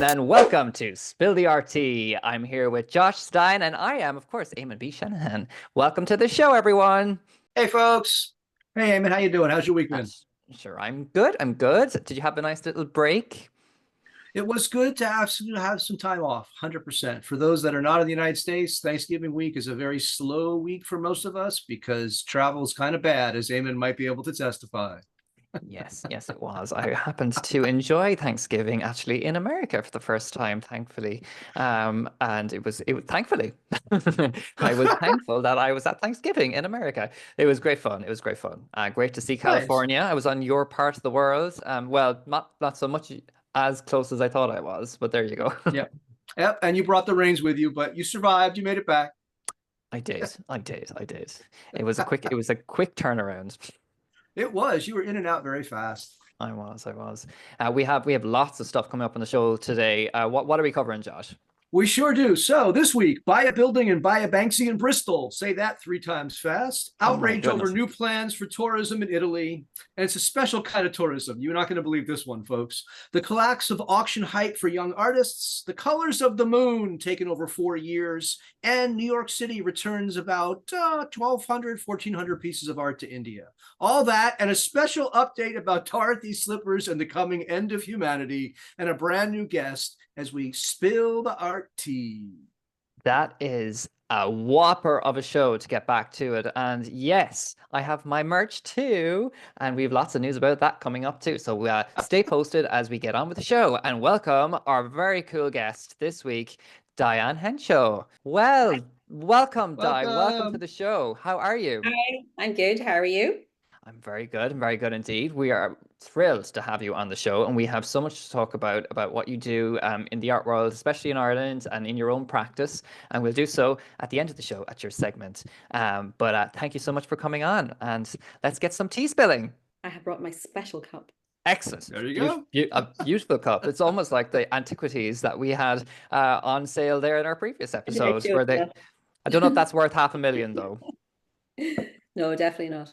and welcome to Spill the RT. I'm here with Josh Stein, and I am, of course, Eamon B. Shanahan. Welcome to the show, everyone. Hey, folks. Hey, Eamon, how you doing? How's your week been? Sure, I'm good. I'm good. Did you have a nice little break? It was good to have some time off, 100%. For those that are not in the United States, Thanksgiving week is a very slow week for most of us because travel is kind of bad, as Eamon might be able to testify. Yes, yes, it was. I happened to enjoy Thanksgiving actually in America for the first time, thankfully. And it was thankfully, I was thankful that I was at Thanksgiving in America. It was great fun. It was great fun. Great to see Nice. California. I was on your part of the world. Well, not so much as close as I thought I was, but there you go. Yep. Yep. And you brought the reins with you, but you survived. You made it back. I did. I did. I did. It was a quick turnaround. It was. You were in and out very fast. I was. We have lots of stuff coming up on the show today. What are we covering, Josh? We sure do. So this week, buy a building and buy a Banksy in Bristol. Say that 3 times fast. Oh my Outrage over goodness. new plans for tourism in Italy. And it's a special kind of tourism. You're not going to believe this one, folks. The collapse of auction hype for young artists. The colors of the moon taken over 4 years. And New York City returns about 1,200, 1,400 pieces of art to India. All that and a special update about Dorothy slippers and the coming end of humanity and a brand new guest as we spill the art tea. That is a whopper of a show to get back to it. And yes, I have my merch too. And we have lots of news about that coming up too. So stay posted as we get on with the show. And welcome our very cool guest this week, Diane Henshaw. Well, welcome, Di. Welcome to Welcome. the show. How are you? Hi, I'm good. How are you? I'm very good. I'm very good indeed. We are thrilled to have you on the show, and we have so much to talk about what you do in the art world, especially in Ireland and in your own practice. And we'll do so at the end of the show at your segment. But thank you so much for coming on, and let's get some tea spilling. I have brought my special cup. Excellent. There you go. A beautiful cup. It's almost like the Antiquities that we had on sale there in our previous episodes, where they. I don't know if that's worth 500,000 though. No, definitely not.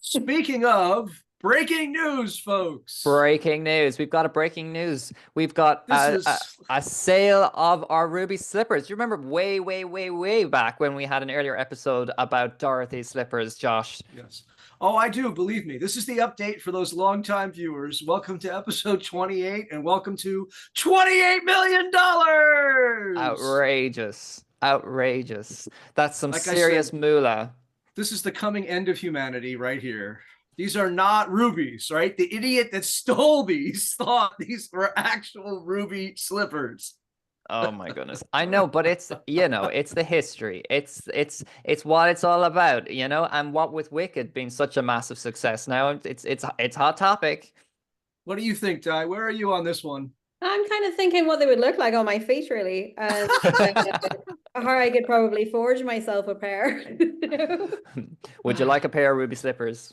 Speaking of breaking news, folks. Breaking news. We've got a breaking news. We've got a sale of our ruby slippers. Do you remember way back when we had an earlier episode about Dorothy's slippers, Josh? Yes. Oh, I do. Believe me. This is the update for those longtime viewers. Welcome to episode 28 and welcome to $28 million. Outrageous. Outrageous. That's some Like serious said, moolah. this is the coming end of humanity right here. These are not rubies, right? The idiot that stole these thought these were actual ruby slippers. Oh my goodness. I know, but it's it's the history. It's what it's all about, and what with Wicked being such a massive success now, it's hot topic. What do you think, Ty? Where are you on this one? I'm kind of thinking what they would look like on my feet, really. And how I could probably forge myself a pair. Would you like a pair of ruby slippers?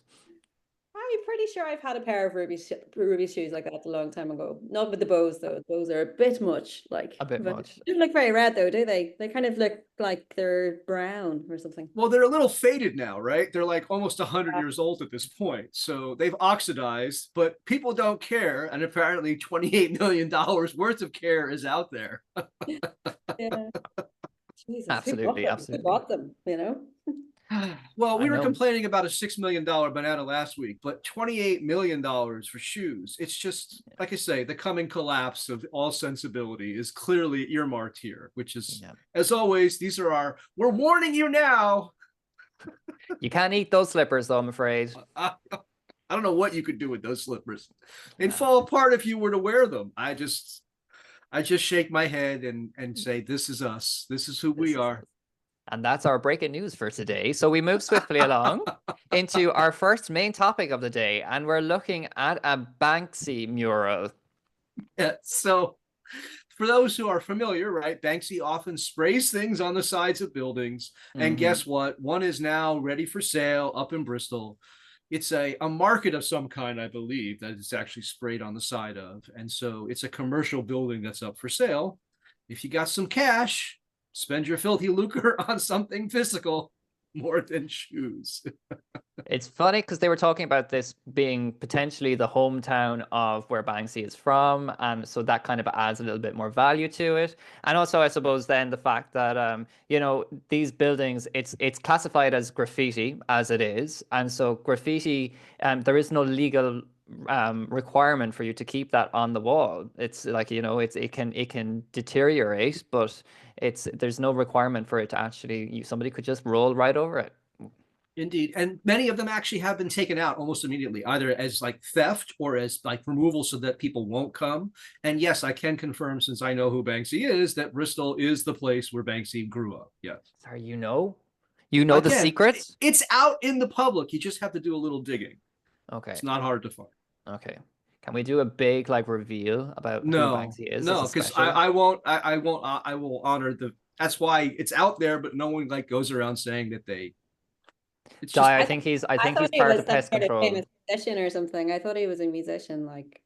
I'm pretty sure I've had a pair of ruby shoes like that a long time ago. Not with the bows though. Those are a bit much. A bit much. They don't look very red though, do they? They kind of look like they're brown or something. Well, they're a little faded now, right? They're like almost 100 years old at this point. So they've oxidized, but people don't care. And apparently $28 million worth of care is out there. Yeah. Jesus, Absolutely. who bought them, Well, we I were know. complaining about a $6 million banana last week, but $28 million for shoes. It's just, like I say, the coming collapse of all sensibility is clearly earmarked here, which is, as always, we're warning you now. You can't eat those slippers, though, I'm afraid. I don't know what you could do with those slippers. They'd fall apart if you were to wear them. I just shake my head and say, this is us. This is who we are. And that's our breaking news for today. So we move swiftly along into our first main topic of the day, and we're looking at a Banksy mural. Yeah, so for those who are familiar, right, Banksy often sprays things on the sides of buildings. And guess what? One is now ready for sale up in Bristol. It's a market of some kind, I believe, that it's actually sprayed on the side of. And so it's a commercial building that's up for sale. If you got some cash, spend your filthy lucre on something physical more than shoes. It's funny because they were talking about this being potentially the hometown of where Banksy is from, and so that kind of adds a little bit more value to it. And also, I suppose then the fact that these buildings, it's classified as graffiti as it is, and so graffiti, there is no legal requirement for you to keep that on the wall. It's like it can deteriorate, but there's no requirement for it to actually somebody could just roll right over it. Indeed. And many of them actually have been taken out almost immediately, either as like theft or as like removal so that people won't come. And yes, I can confirm, since I know who Banksy is, that Bristol is the place where Banksy grew up. Yes. Sorry, you know the Again, secrets? it's out in the public. You just have to do a little digging. Okay. It's not hard to find. Okay. Can we do a big like reveal about who Banksy is? No, because I will honor the. That's why it's out there, but no one like goes around saying that they. It's just, I think he's part of pest control. Famous musician or something. I thought he was a musician. Like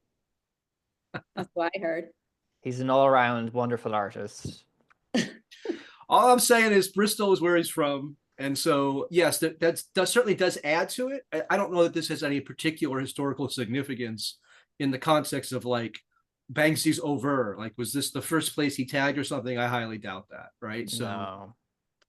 that's what I heard. He's an all-around wonderful artist. all I'm saying is Bristol is where he's from. And so, yes, that certainly does add to it. I don't know that this has any particular historical significance in the context of like Banksy's over. Like, was this the first place he tagged or something? I highly doubt that, right? So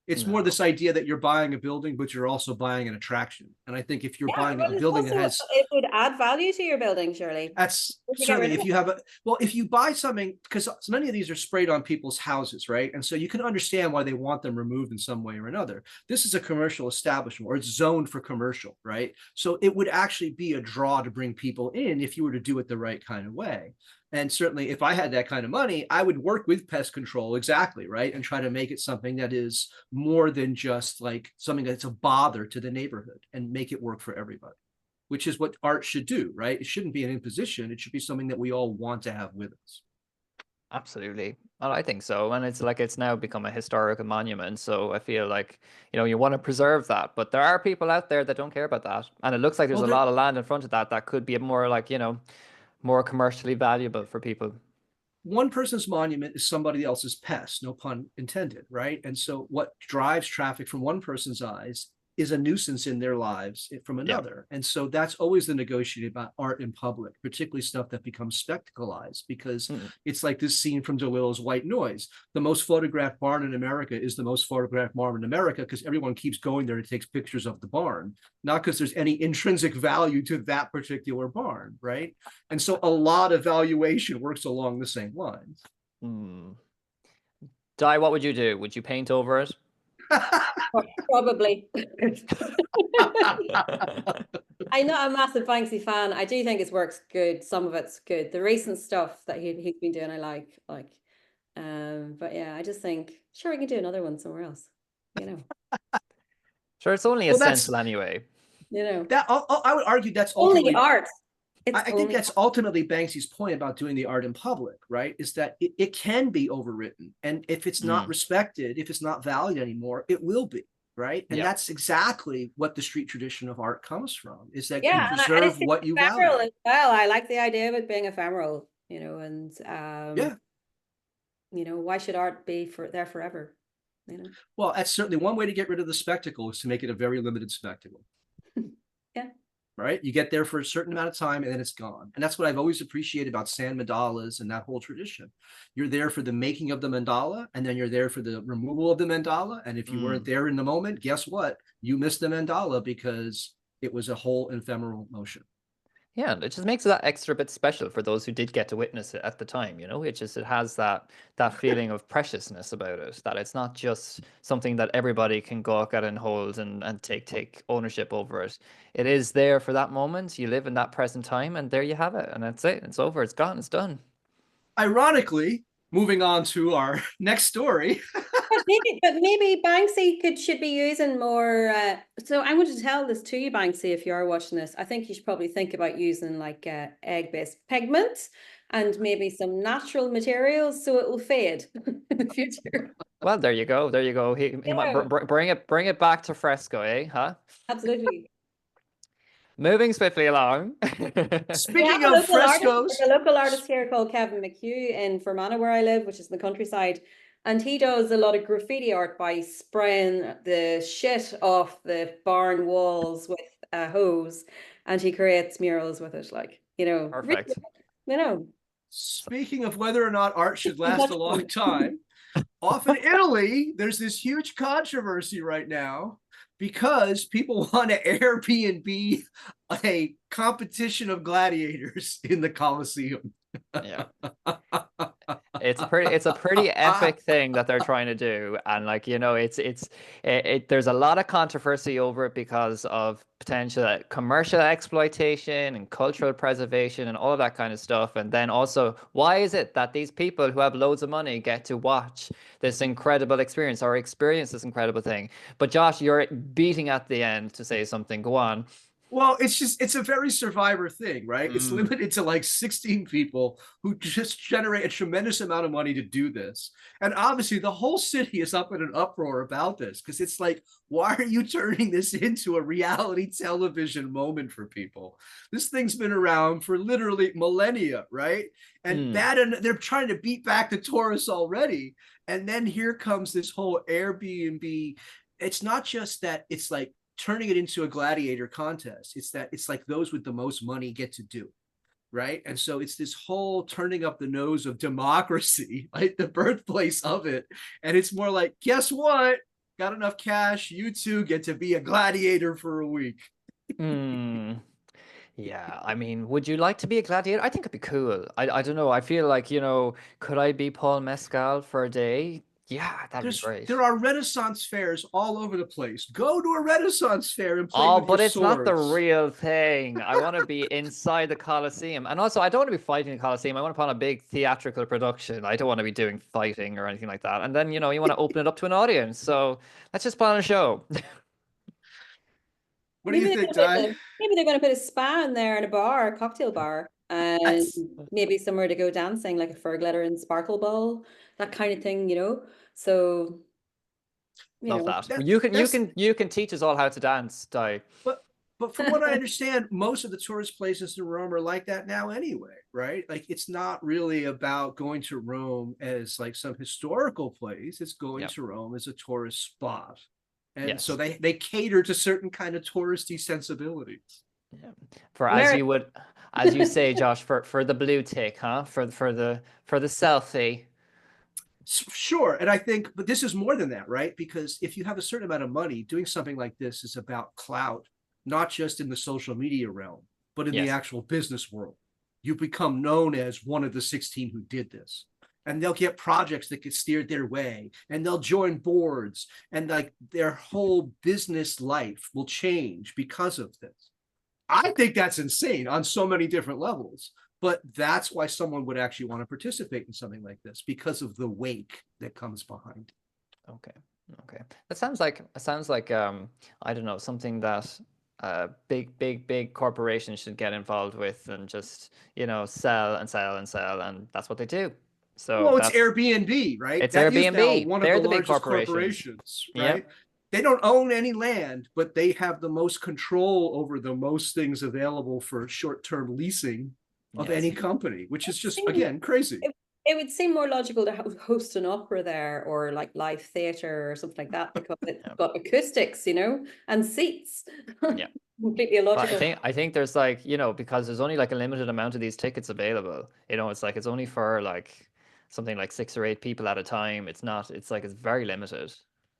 it's more this idea that you're buying a building, but you're also buying an attraction. And I think if you're buying a building that has, it would add value to your building, surely. That's certainly if you have if you buy something, because many of these are sprayed on people's houses, right? And so you can understand why they want them removed in some way or another. This is a commercial establishment, or it's zoned for commercial, right? So it would actually be a draw to bring people in if you were to do it the right kind of way. And certainly if I had that kind of money, I would work with pest control, exactly, right? And try to make it something that is more than just like something that's a bother to the neighborhood, and make it work for everybody, which is what art should do, right? It shouldn't be an imposition. It should be something that we all want to have with us. Absolutely. Well, I think so. And it's now become a historical monument. So I feel like, you want to preserve that. But there are people out there that don't care about that. And it looks like there's a lot of land in front of that could be more like, more commercially valuable for people. One person's monument is somebody else's pest, no pun intended, right? And so what drives traffic from one person's eyes is a nuisance in their lives from another. And so that's always the negotiating about art in public, particularly stuff that becomes spectacleized, because it's like this scene from DeLille's White Noise. The most photographed barn in America is the most photographed barn in America because everyone keeps going there and takes pictures of the barn, not because there's any intrinsic value to that particular barn, right? And so a lot of valuation works along the same lines. Di, what would you do? Would you paint over it? Probably. I'm not a massive Banksy fan. I do think his work's good. Some of it's good. The recent stuff that he's been doing, I like. But yeah, I just think, sure, we can do another one somewhere else. Sure, it's only essential anyway. That I would argue that's only art. I think that's ultimately Banksy's point about doing the art in public, right? Is that it can be overwritten. And if it's not respected, if it's not valued anymore, it will be, right? And that's exactly what the street tradition of art comes from, is that you preserve what you value. As well. I like the idea of it being ephemeral, and why should art be there forever? Well, that's certainly one way to get rid of the spectacle, is to make it a very limited spectacle. Right? You get there for a certain amount of time and then it's gone. And that's what I've always appreciated about sand mandalas and that whole tradition. You're there for the making of the mandala, and then you're there for the removal of the mandala. And if you weren't there in the moment, guess what? You missed the mandala because it was a whole ephemeral motion. Yeah, it just makes it that extra bit special for those who did get to witness it at the time, it has that feeling of preciousness about it, that it's not just something that everybody can go out and hold and take ownership over it. It is there for that moment. You live in that present time, and there you have it, and that's it. It's over. It's gone. It's done. Ironically, moving on to our next story. But maybe Banksy should be using more. So I'm going to tell this to you, Banksy, if you are watching this. I think you should probably think about using like egg-based pigment and maybe some natural materials so it will fade in the future. Well, there you go. There you go. He might bring it back to fresco, Huh? Absolutely. Moving swiftly along. Speaking of frescoes, there's a local artist here called Kevin McHugh in Fermanagh, where I live, which is in the countryside. And he does a lot of graffiti art by spraying the shit off the barn walls with a hose, and he creates murals with it. Like, really, Perfect. Speaking of whether or not art should last Much a long fun. time, off in Italy, there's this huge controversy right now because people want to Airbnb a competition of gladiators in the Colosseum. Yeah. It's a pretty epic thing that they're trying to do, and like there's a lot of controversy over it because of potential commercial exploitation and cultural preservation and all of that kind of stuff. And then also, why is it that these people who have loads of money get to watch this incredible experience or experience this incredible thing? But Josh, you're beating at the end to say something. Go on. Well, it's a very Survivor thing, right? It's limited to like 16 people who just generate a tremendous amount of money to do this. And obviously the whole city is up in an uproar about this because it's like, why are you turning this into a reality television moment for people? This thing's been around for literally millennia, right? And they're trying to beat back the tourists already. And then here comes this whole Airbnb. It's not just that it's like turning it into a gladiator contest. It's that it's like those with the most money get to do, right? And so it's this whole turning up the nose of democracy, like the birthplace of it. And it's more like, guess what? Got enough cash, you two get to be a gladiator for a week. Yeah, I mean, would you like to be a gladiator? I think it'd be cool. I don't know. I feel like, could I be Paul Mescal for a day? Yeah, that'd be great. There are Renaissance fairs all over the place. Go to a Renaissance fair and play Oh, with but your it's not the swords. real thing. I want to be inside the Colosseum. And also, I don't want to be fighting the Colosseum. I want to put on a big theatrical production. I don't want to be doing fighting or anything like that. And then, you want to open it up to an audience. So let's just put on a show. What do you think, Di? Maybe they're going to put a spa in there and a bar, a cocktail bar, and maybe somewhere to go dancing, like a fur glitter and sparkle ball, that kind of thing, So, Love that. You can teach us all how to dance, Di. But from what I understand, most of the tourist places in Rome are like that now anyway, right? Like it's not really about going to Rome as like some historical place. It's going to Rome as a tourist spot. And so they cater to certain kind of touristy sensibilities. Yeah. As you say, Josh, for the blue tick, huh? For the selfie. Sure. And I think, but this is more than that, right? Because if you have a certain amount of money, doing something like this is about clout, not just in the social media realm, but in the actual business world. You become known as one of the 16 who did this. And they'll get projects that get steered their way, and they'll join boards, and like their whole business life will change because of this. I think that's insane on so many different levels. But that's why someone would actually want to participate in something like this, because of the wake that comes behind. Okay. That sounds like I don't know, something that big corporations should get involved with and just, sell and sell and sell, and that's what they do. So it's Airbnb, right? It's that Airbnb. Is now one They're of the big largest corporations, right? Yep. They don't own any land, but they have the most control over the most things available for short-term leasing of any company, which is just, again, crazy. It would seem more logical to host an opera there, or like live theater or something like that, because it's got acoustics, and seats. Yeah. Completely illogical. But I think there's like, because there's only like a limited amount of these tickets available. It's like it's only for like something like 6 or 8 people at a time. It's very limited.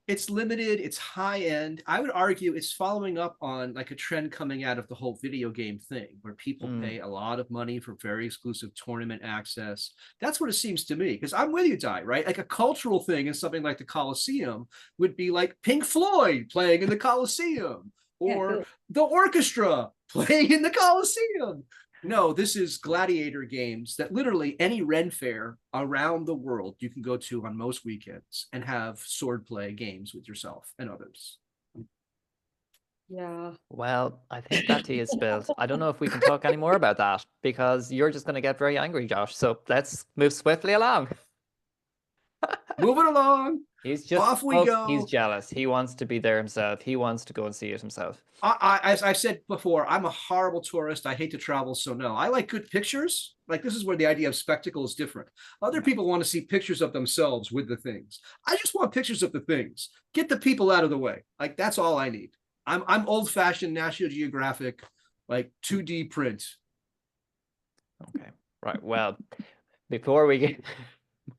It's limited, it's high end. I would argue it's following up on like a trend coming out of the whole video game thing, where people pay a lot of money for very exclusive tournament access. That's what it seems to me, because I'm with you, Di, right? Like a cultural thing in something like the Colosseum would be like Pink Floyd playing in the Colosseum, or the orchestra playing in the Colosseum. No, this is gladiator games that literally any Ren fair around the world you can go to on most weekends and have sword play games with yourself and others. Yeah. Well, I think that tea is spilled. I don't know if we can talk any more about that, because you're just going to get very angry, Josh. So let's move swiftly along. Moving along. He's just, off we go. He's jealous. He wants to be there himself. He wants to go and see it himself. As I said before, I'm a horrible tourist. I hate to travel, so no. I like good pictures. Like, this is where the idea of spectacle is different. Other people want to see pictures of themselves with the things. I just want pictures of the things. Get the people out of the way. Like, that's all I need. I'm old fashioned National Geographic, like 2D print. Okay, right. Well, before we get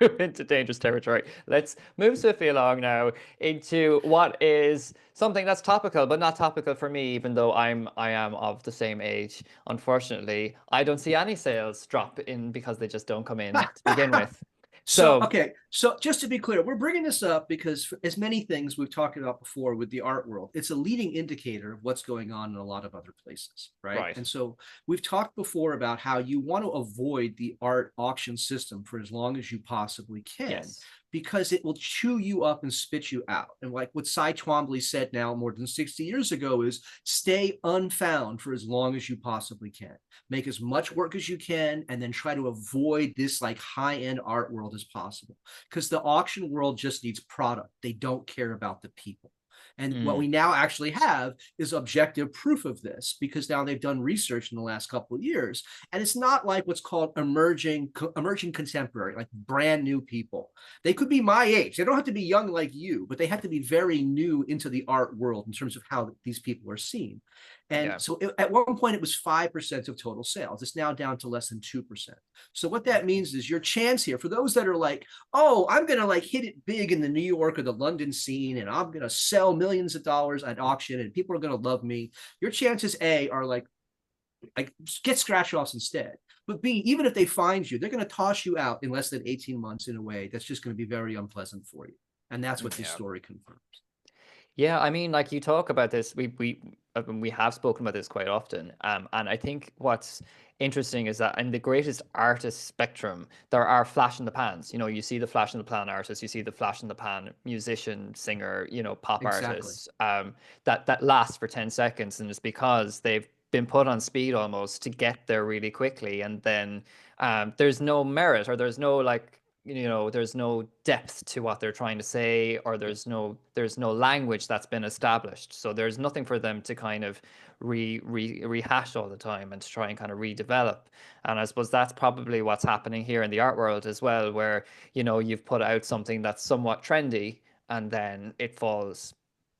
move into dangerous territory, let's move swiftly along now into what is something that's topical, but not topical for me, even though I am of the same age. Unfortunately, I don't see any sales drop in because they just don't come in to begin with. So, So, okay. So just to be clear, we're bringing this up because as many things we've talked about before with the art world, it's a leading indicator of what's going on in a lot of other places, right? right. And so we've talked before about how you want to avoid the art auction system for as long as you possibly can. Yes. Because it will chew you up and spit you out. And like what Cy Twombly said now more than 60 years ago is stay unfound for as long as you possibly can. Make as much work as you can and then try to avoid this like high-end art world as possible. Because the auction world just needs product. They don't care about the people. And what we now actually have is objective proof of this because now they've done research in the last couple of years. And it's not like what's called emerging contemporary, like brand new people. They could be my age. They don't have to be young like you, but they have to be very new into the art world in terms of how these people are seen. And so at one point it was 5% of total sales. It's now down to less than 2%. So what that means is your chance here for those that are like, oh, I'm going to like hit it big in the New York or the London scene and I'm going to sell millions of dollars at auction and people are going to love me. Your chances A are like get scratch offs instead. But B, even if they find you, they're going to toss you out in less than 18 months in a way that's just going to be very unpleasant for you. And that's what this story confirms. Yeah, I mean, like you talk about this, we have spoken about this quite often, and I think what's interesting is that in the greatest artist spectrum, there are flash in the pans. You know, you see the flash in the pan artist, you see the flash in the pan musician, singer, you know, pop artist, that lasts for 10 seconds, and it's because they've been put on speed almost to get there really quickly, and then there's no merit or there's no like you know there's no depth to what they're trying to say or there's no language that's been established, so there's nothing for them to kind of rehash all the time and to try and kind of redevelop. And I suppose that's probably what's happening here in the art world as well, where you know you've put out something that's somewhat trendy and then it falls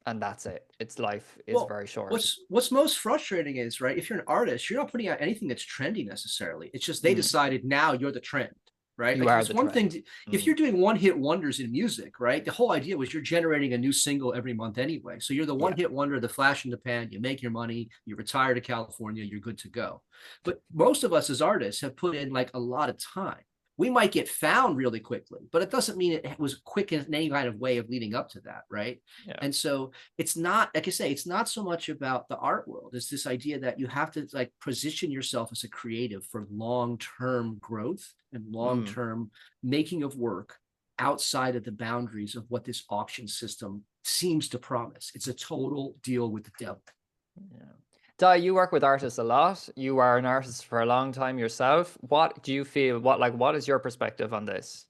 and that's it. Its life is very short. What's most frustrating is, right, if you're an artist, you're not putting out anything that's trendy necessarily. It's just they decided now you're the trend, right? You like are it's the one trend. thing if you're doing one-hit wonders in music, right? The whole idea was you're generating a new single every month anyway. So you're the one-hit wonder, the flash in the pan, you make your money, you retire to California, you're good to go. But most of us as artists have put in like a lot of time. We might get found really quickly, but it doesn't mean it was quick in any kind of way of leading up to that, right? And so it's not, like I say, it's not so much about the art world. It's this idea that you have to like position yourself as a creative for long-term growth and long-term making of work outside of the boundaries of what this auction system seems to promise. It's a total deal with the devil. Yeah. Di, you work with artists a lot. You are an artist for a long time yourself. What do you feel? What is your perspective on this?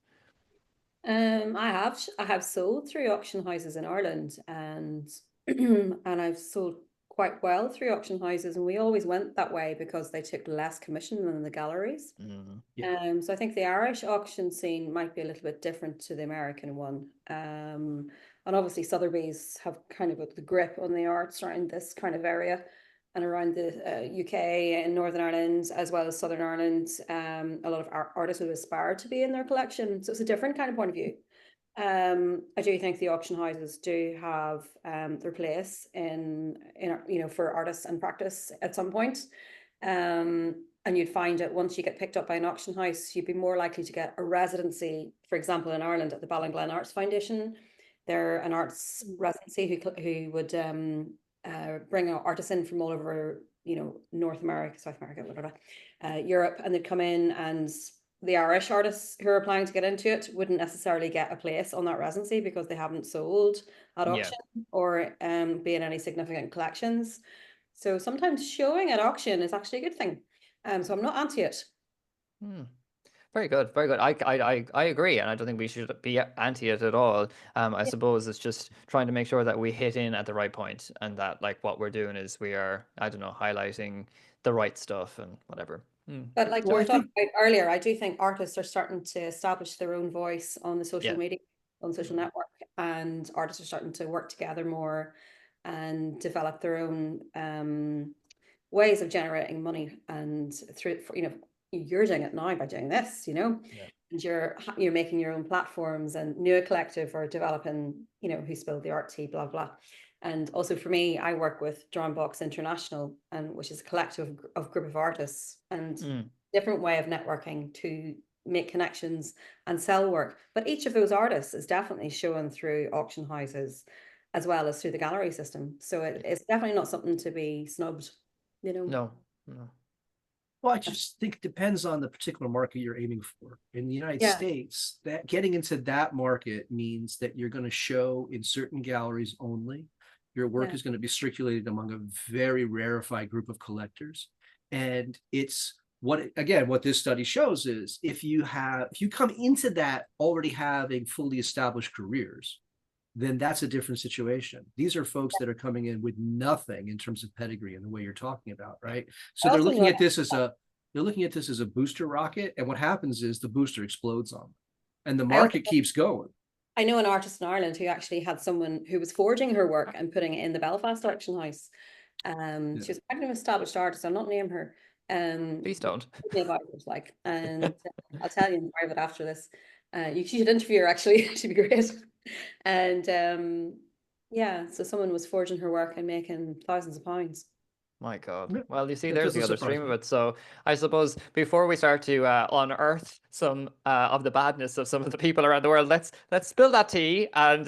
I have sold through auction houses in Ireland, and and I've sold quite well through auction houses, and we always went that way because they took less commission than the galleries. So I think the Irish auction scene might be a little bit different to the American one. And obviously Sotheby's have kind of got the grip on the arts around this kind of area and around the UK and Northern Ireland as well as Southern Ireland. A lot of artists would aspire to be in their collection, so it's a different kind of point of view. I do think the auction houses do have their place in you know, for artists and practice at some point. And you'd find that once you get picked up by an auction house, you'd be more likely to get a residency, for example, in Ireland at the Ballinglen Arts Foundation. They're an arts residency who would bring artists in from all over, you know, North America, South America, whatever, Europe, and they'd come in, and the Irish artists who are applying to get into it wouldn't necessarily get a place on that residency because they haven't sold at auction or be in any significant collections. So sometimes showing at auction is actually a good thing. So I'm not anti it. Very good, very good. I agree, and I don't think we should be anti it at all. I suppose it's just trying to make sure that we hit in at the right point, and that like what we're doing is we are, I don't know, highlighting the right stuff and whatever. But like we were talking about earlier, I do think artists are starting to establish their own voice on the social media, on social network, and artists are starting to work together more. and develop their own ways of generating money. And through, you're doing it now by doing this, and you're making your own platforms, and New Collective are developing, who spilled the art tea, blah blah. And also for me, I work with Drawing Box International, and which is a collective of group of artists, and different way of networking to make connections and sell work. But each of those artists is definitely shown through auction houses as well as through the gallery system. So it's definitely not something to be snubbed, No. Well, I just think it depends on the particular market you're aiming for. In the United States, that getting into that market means that you're going to show in certain galleries only. Your work is going to be circulated among a very rarefied group of collectors. And it's what this study shows is if you come into that already having fully established careers, then that's a different situation. These are folks that are coming in with nothing in terms of pedigree in the way you're talking about, right? So they're looking at this as a booster rocket, and what happens is the booster explodes on them, and the market keeps going. I know an artist in Ireland who actually had someone who was forging her work and putting it in the Belfast auction house. She was quite an established artist. I'll not name her. Please don't. Like, and I'll tell you in private after this. You should interview her, actually. She'd be great. And so someone was forging her work and making thousands of pounds. My God. Well, you see, there's the other stream of it. So I suppose before we start to unearth some of the badness of some of the people around the world, let's spill that tea, and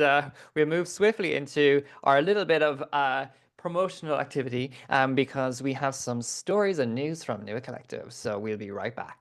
we'll move swiftly into our little bit of promotional activity, because we have some stories and news from New Collective. So we'll be right back.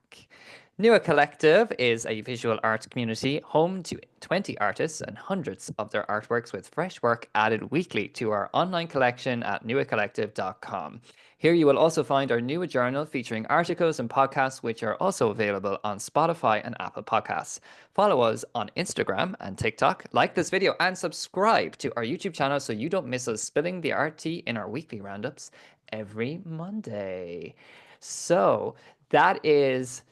New Collective is a visual arts community home to 20 artists and hundreds of their artworks, with fresh work added weekly to our online collection at newacollective.com. Here you will also find our new journal featuring articles and podcasts, which are also available on Spotify and Apple Podcasts. Follow us on Instagram and TikTok, like this video, and subscribe to our YouTube channel so you don't miss us spilling the art tea in our weekly roundups every Monday. So that is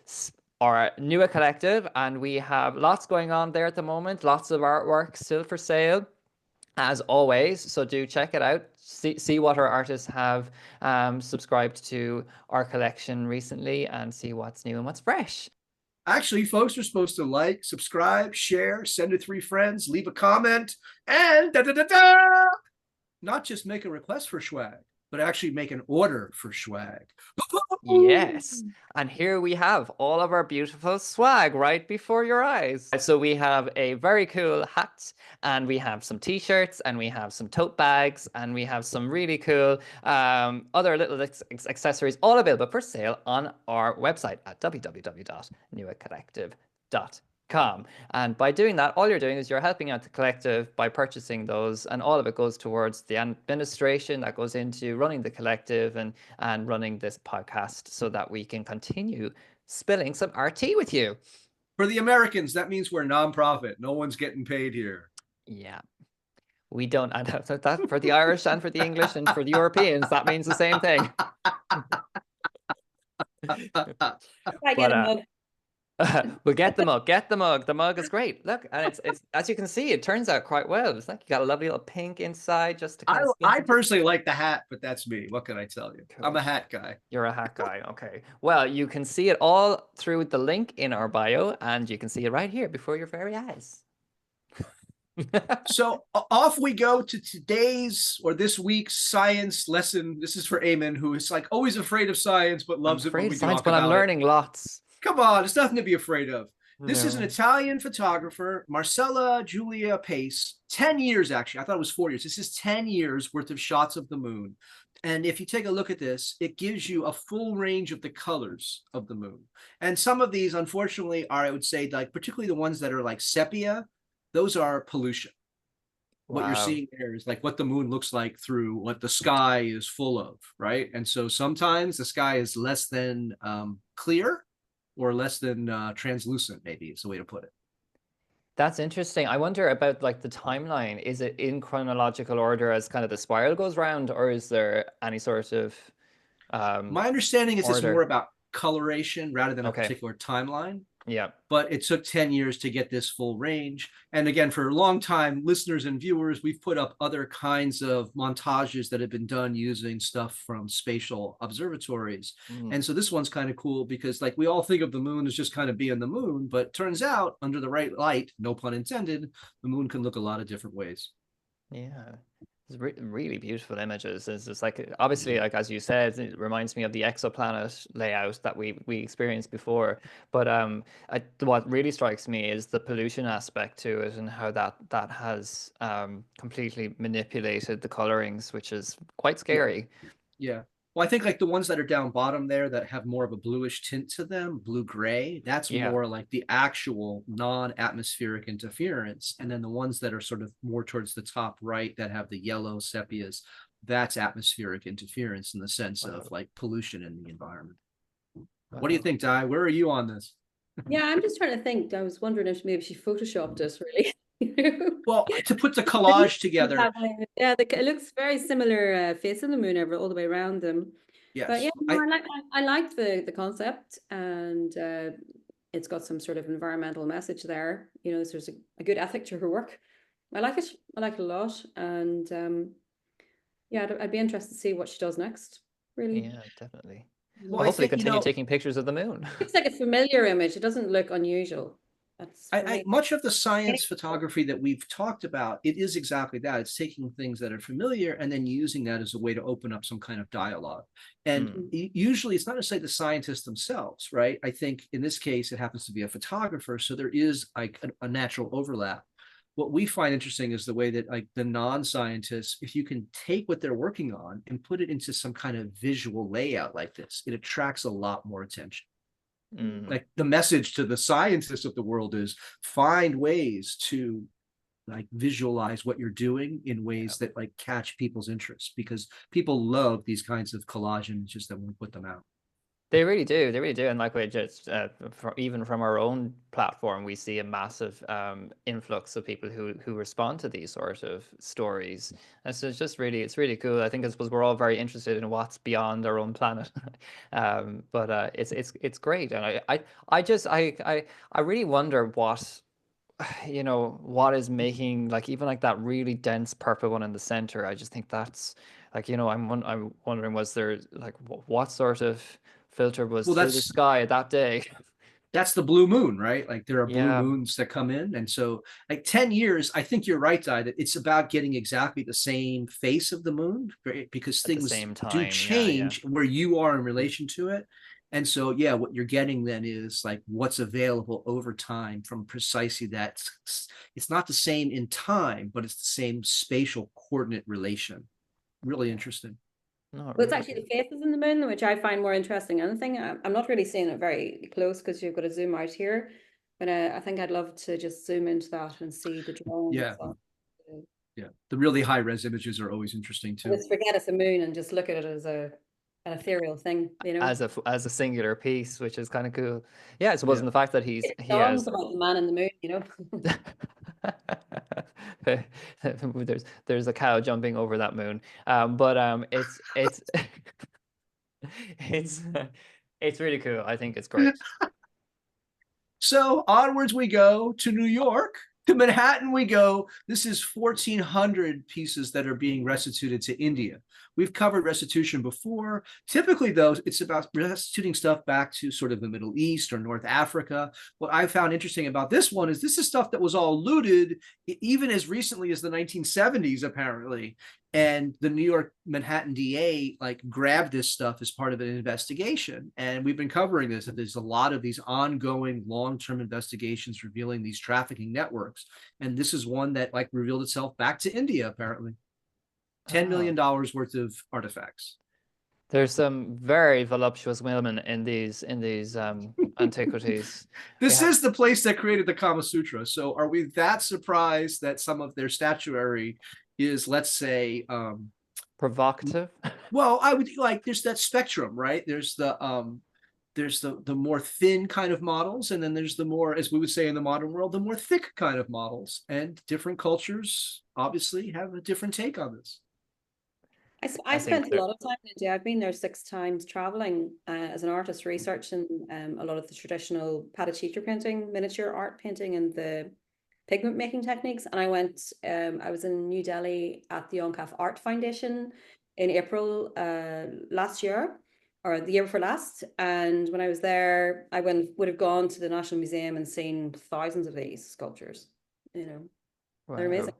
our New Collective, and we have lots going on there at the moment, lots of artwork still for sale as always, so do check it out, see what our artists have subscribed to our collection recently, and see what's new and what's fresh. Actually, folks are supposed to like, subscribe, share, send to 3 friends, leave a comment, and not just make a request for swag, but actually make an order for swag. Yes, and here we have all of our beautiful swag right before your eyes. So we have a very cool hat, and we have some t-shirts, and we have some tote bags, and we have some really cool other little accessories, all available for sale on our website at www.newacollective.com. And by doing that, all you're doing is you're helping out the collective by purchasing those, and all of it goes towards the administration that goes into running the collective and running this podcast, so that we can continue spilling some RT with you. For the Americans, that means we're nonprofit. No one's getting paid here. Yeah. We don't, and that for the Irish and for the English and for the Europeans, that means the same thing. I get a mug. We'll get the mug. Get the mug. The mug is great. Look, and it's as you can see, it turns out quite well. It's like you got a lovely little pink inside. Just to I personally like the hat, but that's me. What can I tell you? Cool. I'm a hat guy. You're a hat guy. Okay. Well, you can see it all through the link in our bio, and you can see it right here before your very eyes. So off we go to today's or this week's science lesson. This is for Eamon, who is like always afraid of science but loves it when we talk but about I'm learning lots. Come on, it's nothing to be afraid of. This is an Italian photographer, Marcella Giulia Pace. 10 years, actually. I thought it was 4 years. This is 10 years worth of shots of the moon. And if you take a look at this, it gives you a full range of the colors of the moon. And some of these, unfortunately, are, I would say, like particularly the ones that are like sepia. Those are pollution. Wow. What you're seeing there is like what the moon looks like through what the sky is full of, right? And so sometimes the sky is less than clear, or less than translucent, maybe is the way to put it. That's interesting. I wonder about like the timeline. Is it in chronological order as kind of the spiral goes round, or is there any sort of my understanding is it's more about coloration rather than a particular timeline. Yeah. But it took 10 years to get this full range. And again, for long-time listeners and viewers, we've put up other kinds of montages that have been done using stuff from spatial observatories. And so this one's kind of cool because like we all think of the moon as just kind of being the moon, but turns out under the right light, no pun intended, the moon can look a lot of different ways. Yeah. It's really beautiful images. It's just like, obviously, like as you said, it reminds me of the exoplanet layout that we experienced before. But what really strikes me is the pollution aspect to it and how that has completely manipulated the colorings, which is quite scary. Yeah. Well, I think like the ones that are down bottom there that have more of a bluish tint to them, blue-gray, that's Yeah. more like the actual non-atmospheric interference. And then the ones that are sort of more towards the top right that have the yellow sepias, that's atmospheric interference in the sense of like pollution in the environment. What do you think, Di? Where are you on this? Yeah, I'm just trying to think. I was wondering if maybe she photoshopped it, really. Well, to put the collage together. Yeah, it looks very similar face of the moon all the way around them. But Yes. yeah, no, I like the concept, and it's got some sort of environmental message there. You know, there's a good ethic to her work. I like it. I like it a lot, and yeah, I'd be interested to see what she does next. Really. Yeah, definitely. Well, Well, hopefully I think, continue taking pictures of the moon. It's like a familiar image. It doesn't look unusual. That's much of the science photography that we've talked about, it is exactly that. It's taking things that are familiar and then using that as a way to open up some kind of dialogue. And usually it's not necessarily the scientists themselves, right? I think in this case, it happens to be a photographer. So there is like a natural overlap. What we find interesting is the way that like the non-scientists, if you can take what they're working on and put it into some kind of visual layout like this, it attracts a lot more attention. Like the message to the scientists of the world is find ways to like visualize what you're doing in ways that like catch people's interest, because people love these kinds of collage images that we put them out. They really do. They really do. And like we just, even from our own platform, we see a massive influx of people who respond to these sort of stories. And so it's really cool. I think I suppose we're all very interested in what's beyond our own planet. But it's great. And I really wonder what, you know, what is making like even like that really dense purple one in the center. I just think that's like, you know, I'm wondering, was there like what sort of filter was through the sky that day? That's the blue moon, right? Like there are blue Yeah. moons that come in. And so like 10 years, I think you're right, Di, that it's about getting exactly the same face of the moon, right? Because At the things same do time, change where you are in relation to it. And so, yeah, what you're getting then is like what's available over time from precisely that. It's not the same in time, but it's the same spatial coordinate relation. Really interesting. No, Well, it's actually the faces in the moon, which I find more interesting. And the thing, I'm not really seeing it very close because you've got to zoom out here. But I think I'd love to just zoom into that and see the drone. Yeah. Yeah. The really high res images are always interesting too. Just forget it's a moon and just look at it as an ethereal thing, you know, as a singular piece, which is kind of cool. Yeah, it wasn't the fact that he has about the man in the moon, you know. there's a cow jumping over that moon, but it's it's it's really cool. I think it's great. So onwards we go to New York. To Manhattan we go. This is 1,400 pieces that are being restituted to India. We've covered restitution before. Typically, though, it's about restituting stuff back to sort of the Middle East or North Africa. What I found interesting about this one is this is stuff that was all looted even as recently as the 1970s, apparently. And the New York Manhattan DA like grabbed this stuff as part of an investigation. And we've been covering this. There's a lot of these ongoing long-term investigations revealing these trafficking networks. And this is one that like revealed itself back to India, apparently. $10 million worth of artifacts. There's some very voluptuous women in these antiquities. This is the place that created the Kama Sutra. So are we that surprised that some of their statuary is, let's say, provocative? Well, I would like there's that spectrum, right? There's the more thin kind of models, and then there's the more, as we would say in the modern world, the more thick kind of models. And different cultures obviously have a different take on this. I think spent a lot of time in India. I've been there 6 times traveling as an artist, researching a lot of the traditional patachitra printing, miniature art painting, and the pigment making techniques. And I was in New Delhi at the Oncaf Art Foundation in April last year, or the year before last. And when I was there, would have gone to the National Museum and seen thousands of these sculptures. They're wow. amazing.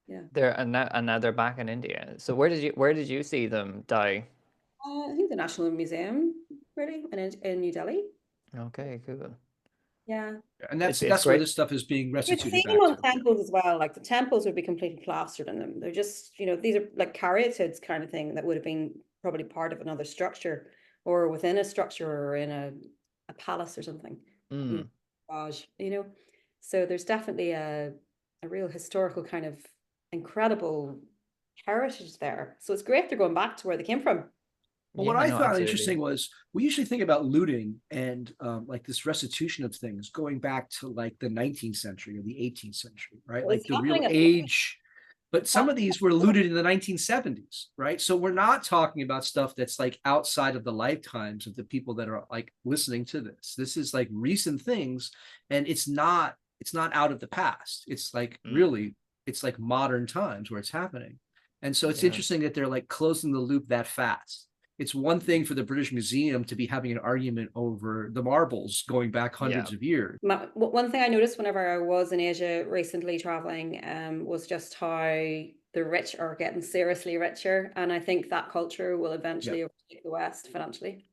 Yeah. Now they're back in India. So where did you see them die? I think the National Museum, really, in New Delhi. Okay, cool. Yeah. And It's that's where great. this stuff is being You'd see restituted them back on to. temples as well. Like the temples would be completely plastered in them. They're just, these are like caryatids kind of thing that would have been probably part of another structure or within a structure or in a palace or something. Mm. So there's definitely a real historical kind of incredible heritage there. So it's great they're going back to where they came from. Well, what Yeah, I no, found absolutely. interesting was we usually think about looting and like this restitution of things going back to like the 19th century or the 18th century, right? Well, Like it's the real happening at the moment. age. But some of these were looted in the 1970s, right? So we're not talking about stuff that's like outside of the lifetimes of the people that are like listening to this. This is like recent things, and it's not out of the past. It's like really, it's like modern times where it's happening. And so it's interesting that they're like closing the loop that fast. It's one thing for the British Museum to be having an argument over the marbles going back hundreds of years. One thing I noticed whenever I was in Asia recently traveling was just how the rich are getting seriously richer. And I think that culture will eventually overtake the West financially.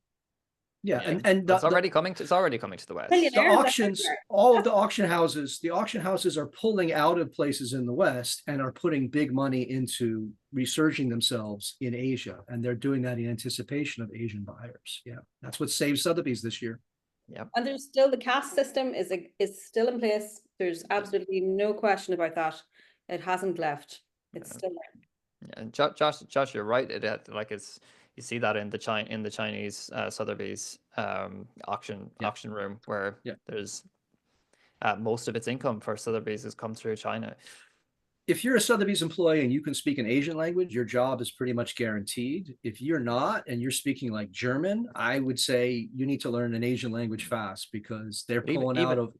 Yeah, Yeah. and it's already coming to the West. The auctions, all of the auction houses are pulling out of places in the West and are putting big money into resurging themselves in Asia, and they're doing that in anticipation of Asian buyers. Yeah, that's what saved Sotheby's this year. Yep. And there's still the caste system is still in place. There's absolutely no question about that. It hasn't left. It's still there. And Josh, you're right. You see that in the Chinese Sotheby's auction room where there's most of its income for Sotheby's has come through China. If you're a Sotheby's employee and you can speak an Asian language, your job is pretty much guaranteed. If you're not and you're speaking like German, I would say you need to learn an Asian language fast because they're pulling out of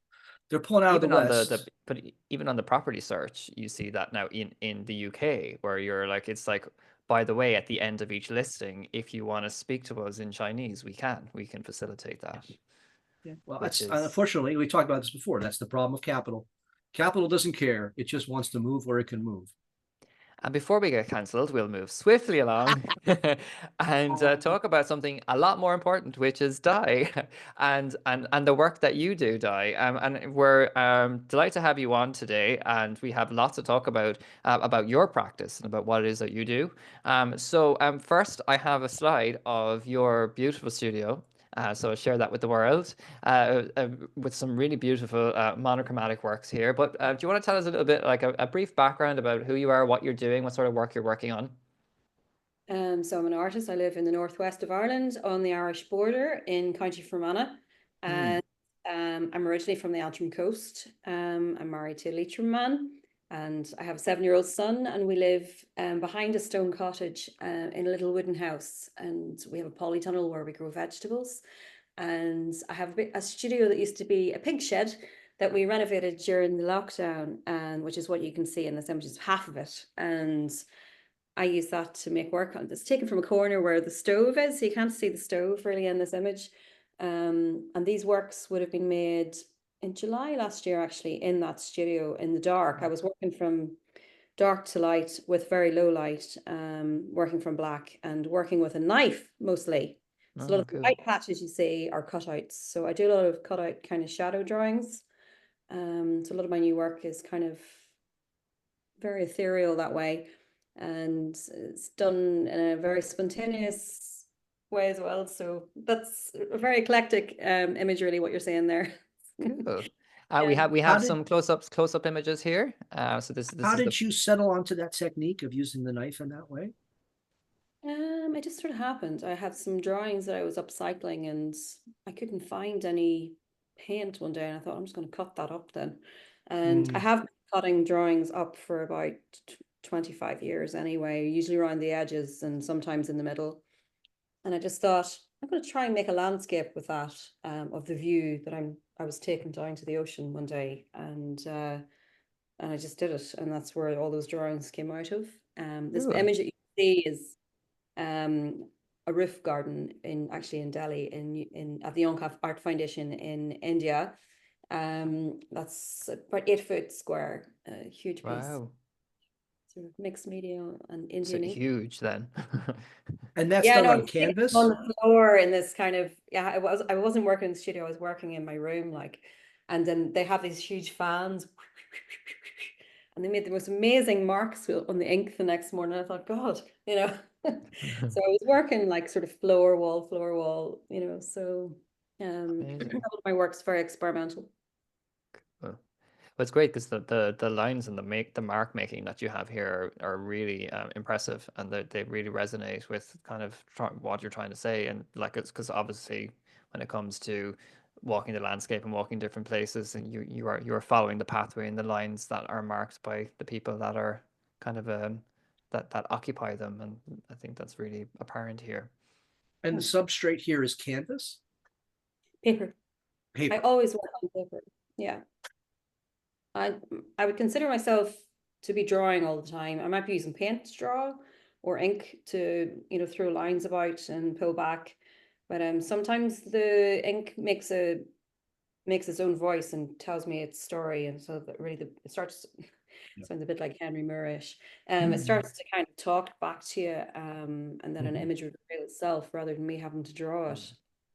the West. But even on the property search, you see that now in the UK where you're like, it's like, by the way, at the end of each listing, if you want to speak to us in Chinese, we can facilitate that. Yeah. Well, unfortunately, we talked about this before. That's the problem of capital. Capital doesn't care. It just wants to move where it can move. And before we get cancelled, we'll move swiftly along and talk about something a lot more important, which is Dai and the work that you do, Dai. And we're delighted to have you on today, and we have lots to talk about your practice and about what it is that you do. So first, I have a slide of your beautiful studio. So I'll share that with the world with some really beautiful monochromatic works here. But do you want to tell us a little bit, like a brief background about who you are, what you're doing, what sort of work you're working on? So I'm an artist. I live in the northwest of Ireland on the Irish border in County Fermanagh. And I'm originally from the Antrim coast. I'm married to a Leitrim man. And I have a 7-year-old son, and we live behind a stone cottage in a little wooden house. And we have a polytunnel where we grow vegetables. And I have a studio that used to be a pig shed that we renovated during the lockdown, and which is what you can see in this image, is half of it. And I use that to make work on. It's taken from a corner where the stove is, so you can't see the stove really in this image. And these works would have been made in July last year, actually, in that studio in the dark. I was working from dark to light with very low light, working from black and working with a knife mostly. So a lot of the white patches you see are cutouts. So I do a lot of cutout kind of shadow drawings. So a lot of my new work is kind of very ethereal that way. And it's done in a very spontaneous way as well. So that's a very eclectic image, really, what you're saying there. Cool. We have some close-up images here. So this How did you settle onto that technique of using the knife in that way? It just sort of happened. I had some drawings that I was upcycling and I couldn't find any paint one day, and I thought I'm just going to cut that up then. And I have been cutting drawings up for about 25 years anyway, usually around the edges and sometimes in the middle. And I just thought, I'm going to try and make a landscape with that, of the view that I was taken down to the ocean one day, and I just did it, and that's where all those drawings came out of. This Cool. image that you see is a roof garden in Delhi at the Young Art Foundation in India. That's about 8 foot square, a huge piece. Wow. Sort of mixed media and So Indian ink. huge then. And that's done no, on it's sitting canvas? on the floor in this kind of, I wasn't working in the studio, I was working in my room, like, and then they have these huge fans, and they made the most amazing marks on the ink the next morning. I thought, God, you know. So I was working like sort of floor wall, you know. So Amazing. my work's very experimental. Well, it's great because the lines and the mark making that you have here are really impressive, and they really resonate with kind of what you're trying to say. And like, it's because obviously when it comes to walking the landscape and walking different places, and you are following the pathway and the lines that are marked by the people that are kind of that occupy them, and I think that's really apparent here. And the substrate here is canvas? Paper. I Paper. always work on paper. Yeah. I would consider myself to be drawing all the time. I might be using paint to draw or ink to, you know, throw lines about and pull back. But sometimes the ink makes its own voice and tells me its story. And so that really it starts sounds a bit like Henry Moore-ish. It starts to kind of talk back to you, and then an image would reveal itself rather than me having to draw it.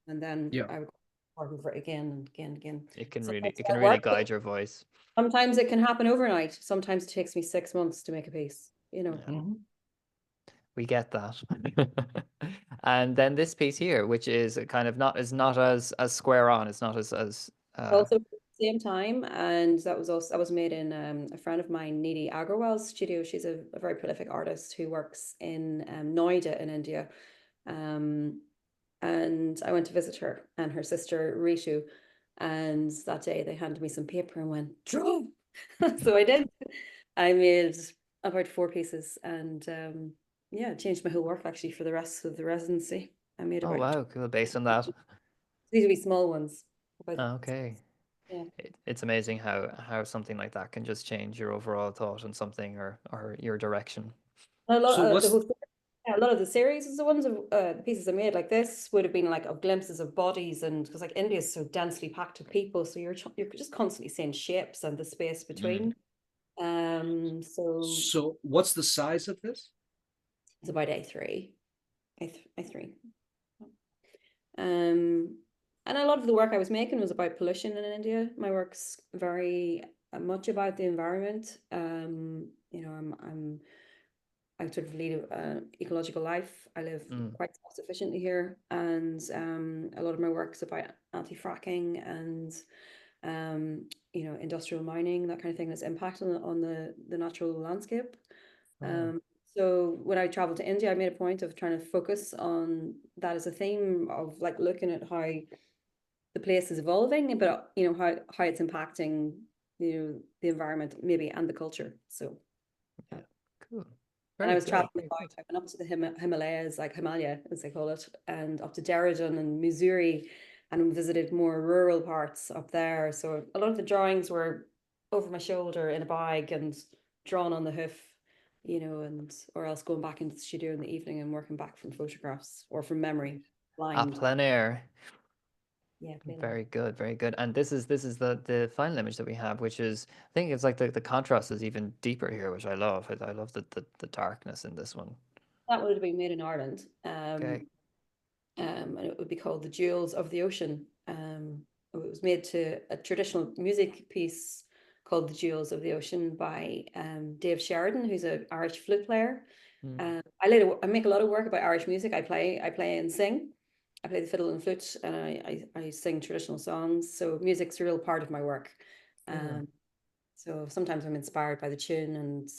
And then I would work over it again and again and again. It can Sometimes really guide your voice. Sometimes it can happen overnight. Sometimes it takes me 6 months to make a piece, you know. Yeah. We get that. And then this piece here, which is kind of not as square on, it's not as Also at the same time, and that was made in a friend of mine, Nidhi Agarwal's studio. She's a very prolific artist who works in Noida in India. And I went to visit her and her sister Ritu, and that day they handed me some paper and went, draw. So I did. I made about 4 pieces, and yeah, changed my whole work actually for the rest of the residency. I made oh about wow, cool, based on that. these would be small ones. Okay. Yeah. It's amazing how something like that can just change your overall thought on something or your direction. A lot So of what's a lot of the series is the ones of the pieces I made. Like this would have been like of glimpses of bodies, and because like India is so densely packed with people, so you're just constantly seeing shapes and the space between. so what's the size of this? It's about A3. A3. And a lot of the work I was making was about pollution in India. My work's very much about the environment. You know, I sort of lead an ecological life. I live quite self-sufficiently here, and a lot of my work is about anti-fracking and you know, industrial mining, that kind of thing, that's impacting on the natural landscape. So when I traveled to India, I made a point of trying to focus on that as a theme of like looking at how the place is evolving, but you know how it's impacting, you know, the environment maybe and the culture. So yeah, cool. and I was traveling Very about, good. I went up to the Himalayas, like Himalaya as they call it, and up to Dehradun and Missouri, and visited more rural parts up there. So a lot of the drawings were over my shoulder in a bag and drawn on the hoof, you know, and or else going back into the studio in the evening and working back from photographs or from memory, blind. Plein air. Yeah, plain air. Very good, very good. And this is the final image that we have, which is, I think it's like the contrast is even deeper here, which I love. I love the darkness in this one. That would have been made in Ireland. Okay. And it would be called The Jewels of the Ocean. It was made to a traditional music piece called The Jewels of the Ocean by Dave Sheridan, who's an Irish flute player. I make a lot of work about Irish music. I play and sing. I play the fiddle and flute, and I sing traditional songs. So music's a real part of my work. So sometimes I'm inspired by the tune, and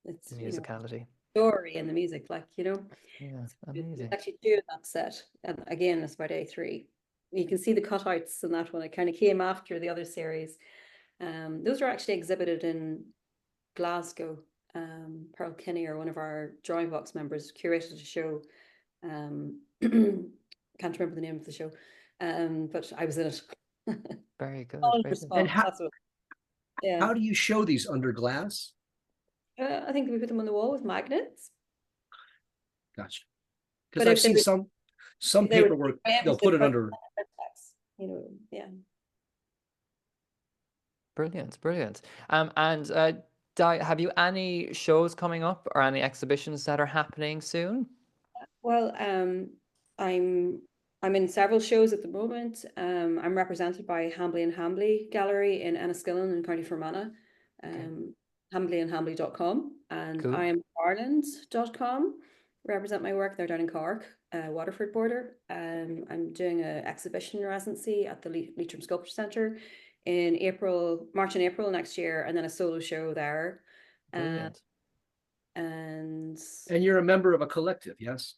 it's The you know, musicality. story in the music, like, you know. Yeah, So it's amazing. actually doing that set, and again it's about A3. You can see the cutouts in that one. It kind of came after the other series. Those are actually exhibited in Glasgow Pearl Kinney, or one of our Drawing Box members, curated a show. Can't remember the name of the show, but I was in it. Very good. All Very for good. And spots. That's what. Yeah. how do you show these under glass? I think we put them on the wall with magnets. Gotcha. But Because I've if they seen were- some they were paperwork, framed, they'll they're put it framed under. with text, you know, yeah. Brilliant. Brilliant. And Di, have you any shows coming up or any exhibitions that are happening soon? Well, I'm in several shows at the moment. I'm represented by Hambly and Hambly Gallery in Enniskillen in County Fermanagh. Hamblyandhambly.com, and Cool. IamIreland.com represent my work. They're down in Cork, Waterford border. I'm doing an exhibition residency at the Leitrim Sculpture Centre in March and April next year, and then a solo show there. Brilliant. And you're a member of a collective, yes?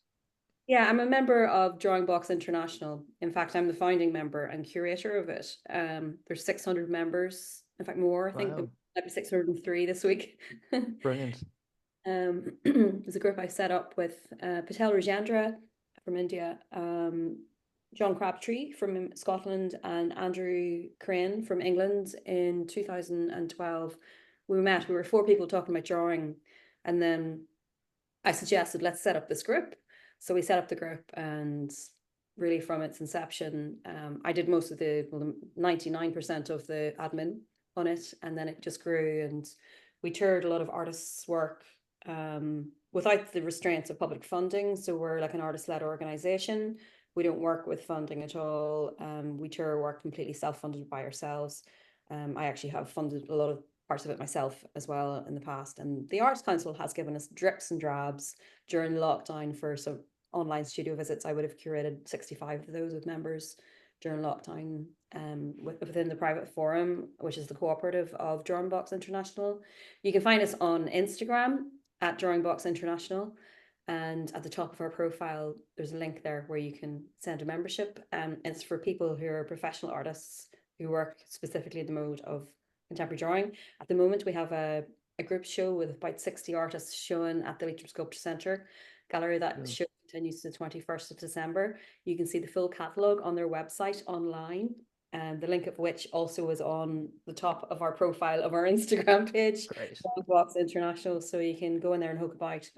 yeah, I'm a member of Drawing Box International. In fact, I'm the founding member and curator of it. There's 600 members, in fact more. I think Wow. there might be 603 this week. Brilliant. There's a group I set up with Patel Rajendra from India, John Crabtree from Scotland, and Andrew Crane from England in 2012. We met, we were 4 people talking about drawing, and then I suggested, let's set up this group. So we set up the group, and really from its inception, I did most of the 99% of the admin on it, and then it just grew, and we toured a lot of artists' work without the restraints of public funding. So we're like an artist-led organization. We don't work with funding at all. We tour work completely self-funded by ourselves. I actually have funded a lot of parts of it myself as well in the past. And the Arts Council has given us drips and drabs during lockdown for some online studio visits. I would have curated 65 of those with members during lockdown within the private forum, which is the cooperative of Drawing Box International. You can find us on Instagram at Drawing Box International. And at the top of our profile, there's a link there where you can send a membership. It's for people who are professional artists who work specifically in the mode of contemporary drawing. At the moment, we have a group show with about 60 artists showing at the Leitrim Sculpture Centre gallery. That show continues to the 21st of December. You can see the full catalogue on their website online, and the link of which also is on the top of our profile of our Instagram page, Great. Box International. So you can go in there and hook about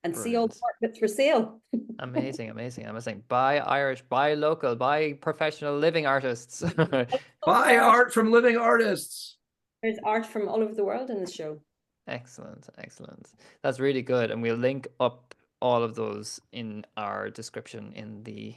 and see all the Brilliant. art that's for sale. Amazing, amazing. I was saying, buy Irish, buy local, buy professional living artists. Buy art from living artists. There's art from all over the world in the show. Excellent, excellent. That's really good. And we'll link up all of those in our description in the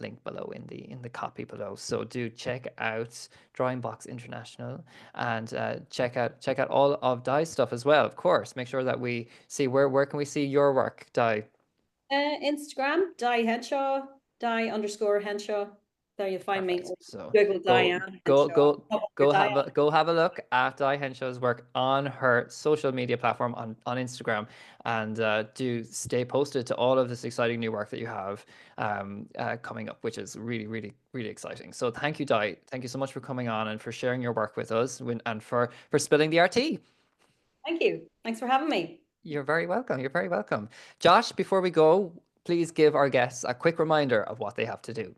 link below, in the copy below. So do check out Drawing Box International, and check out all of Di's stuff as well. Of course, make sure that we see where can we see your work, Di? Instagram, Di Henshaw, Di_Henshaw. There you'll find me. Perfect. So Google Diane Henshaw. go have a look at Di Henshaw's work on her social media platform on Instagram, and do stay posted to all of this exciting new work that you have coming up, which is really, really, really exciting. So thank you, Di. Thank you so much for coming on and for sharing your work with us, and for spilling the RT. Thank you. Thanks for having me. You're very welcome. You're very welcome. Josh, before we go, please give our guests a quick reminder of what they have to do.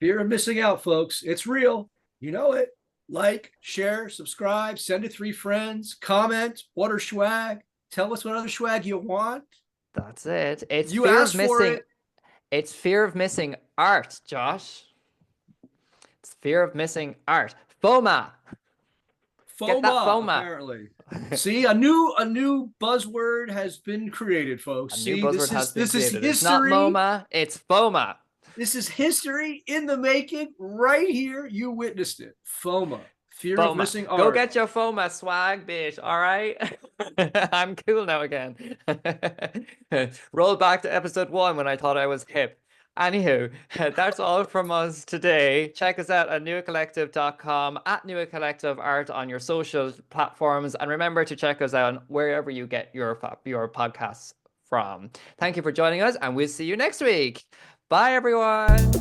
Fear of missing out, folks. It's real. You know it. Like, share, subscribe, send to 3 friends, comment, order swag. Tell us what other swag you want. That's it. It's You fear asked of for missing. it. It's fear of missing art, Josh. It's fear of missing art. FOMA. Get that FOMA. Apparently. See, a new buzzword has been created, folks. A new buzzword has been created. History. It's not MoMA, it's FOMA. This is history in the making right here. You witnessed it. FOMA. Fear of missing art. Go get your FOMA swag, bitch. All right. I'm cool now again. Roll back to episode 1 when I thought I was hip. Anywho, that's all from us today. Check us out at newacollective.com, at Newa Collective Art on your social platforms. And remember to check us out wherever you get your podcasts from. Thank you for joining us, and we'll see you next week. Bye, everyone.